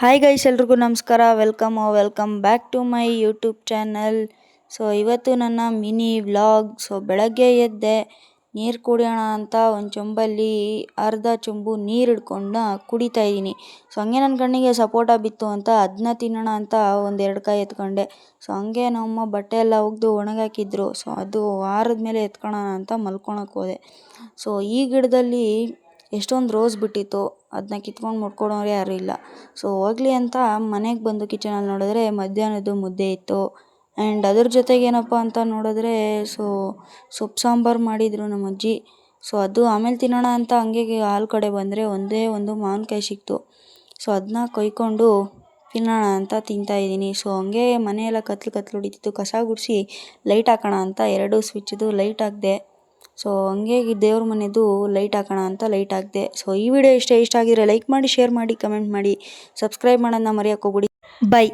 Hi guys, ಎಲ್ರಿಗೂ ನಮಸ್ಕಾರ. Welcome back to my YouTube channel. So ಇವತ್ತು ನನ್ನ ಮಿನಿ ವ್ಲಾಗ್. ಸೊ ಬೆಳಗ್ಗೆ ಎದ್ದೆ, ನೀರು ಕುಡಿಯೋಣ ಅಂತ ಒಂದು ಚೊಂಬಲ್ಲಿ ಅರ್ಧ ಚೊಂಬು ನೀರು ಹಿಡ್ಕೊಂಡು ಕುಡಿತಾ ಇದ್ದೀನಿ. ಸೊ ಹಂಗೆ ನನ್ನ ಕಣ್ಣಿಗೆ ಸಪೋಟ ಬಿತ್ತು ಅಂತ ಅದನ್ನ ತಿನ್ನೋಣ ಅಂತ ಒಂದೆರಡು ಕಾಯಿ ಎತ್ಕೊಂಡೆ. ಸೊ ಹಂಗೆ ನಮ್ಮಮ್ಮ ಬಟ್ಟೆ ಎಲ್ಲ ಒಗೆದು ಒಣಗಾಕಿದ್ರು. ಸೊ ಅದು ವಾರದ ಮೇಲೆ ಎತ್ಕೊಳ್ಳೋಣ ಅಂತ ಮಲ್ಕೊಳಕ್ಕೆ ಹೋದೆ. ಸೊ ಈ ಗಿಡದಲ್ಲಿ ಎಷ್ಟೊಂದು ರೋಸ್ ಬಿಟ್ಟಿತ್ತು, ಅದನ್ನ ಕಿತ್ಕೊಂಡು ಮುಡ್ಕೊಳೋರು ಯಾರೂ ಇಲ್ಲ. ಸೊ ಹೋಗ್ಲಿ ಅಂತ ಮನೆಗೆ ಬಂದು ಕಿಚನಲ್ಲಿ ನೋಡಿದ್ರೆ ಮಧ್ಯಾಹ್ನದ್ದು ಮುದ್ದೆ ಇತ್ತು. ಆ್ಯಂಡ್ ಅದ್ರ ಜೊತೆಗೆ ಏನಪ್ಪ ಅಂತ ನೋಡಿದ್ರೆ ಸೊಪ್ಪು ಸಾಂಬಾರು ಮಾಡಿದರು ನಮ್ಮ ಅಜ್ಜಿ. ಸೊ ಅದು ಆಮೇಲೆ ತಿನ್ನೋಣ ಅಂತ ಹಂಗೆ ಹಾಲು ಕಡೆ ಬಂದರೆ ಒಂದೇ ಒಂದು ಮಾವಿನಕಾಯಿ ಸಿಕ್ತು. ಸೊ ಅದನ್ನ ಕೊಯ್ಕೊಂಡು ತಿನ್ನೋಣ ಅಂತ ತಿಂತಾಯಿದ್ದೀನಿ. ಸೊ ಹಂಗೆ ಮನೆಯೆಲ್ಲ ಕತ್ಲು ಹೊಡಿತಿತ್ತು, ಕಸ ಗುಡಿಸಿ ಲೈಟ್ ಹಾಕೋಣ ಅಂತ 2 ಸ್ವಿಚ್ದು ಲೈಟ್ ಹಾಕಿದೆ. ಸೊ ಹಂಗೆ ದೇವ್ರ ಮನೆದು ಲೈಟ್ ಹಾಕೋಣ ಅಂತ ಲೈಟ್ ಹಾಕಿದೆ. ಸೊ ಈ ವಿಡಿಯೋ ಇಷ್ಟ ಆಗಿದ್ರೆ ಲೈಕ್ ಮಾಡಿ, ಶೇರ್ ಮಾಡಿ, ಕಮೆಂಟ್ ಮಾಡಿ, ಸಬ್ಸ್ಕ್ರೈಬ್ ಮಾಡೋದನ್ನ ಮರೆಯೋಕೆ ಹೋಗ್ಬೇಡಿ. ಬೈ.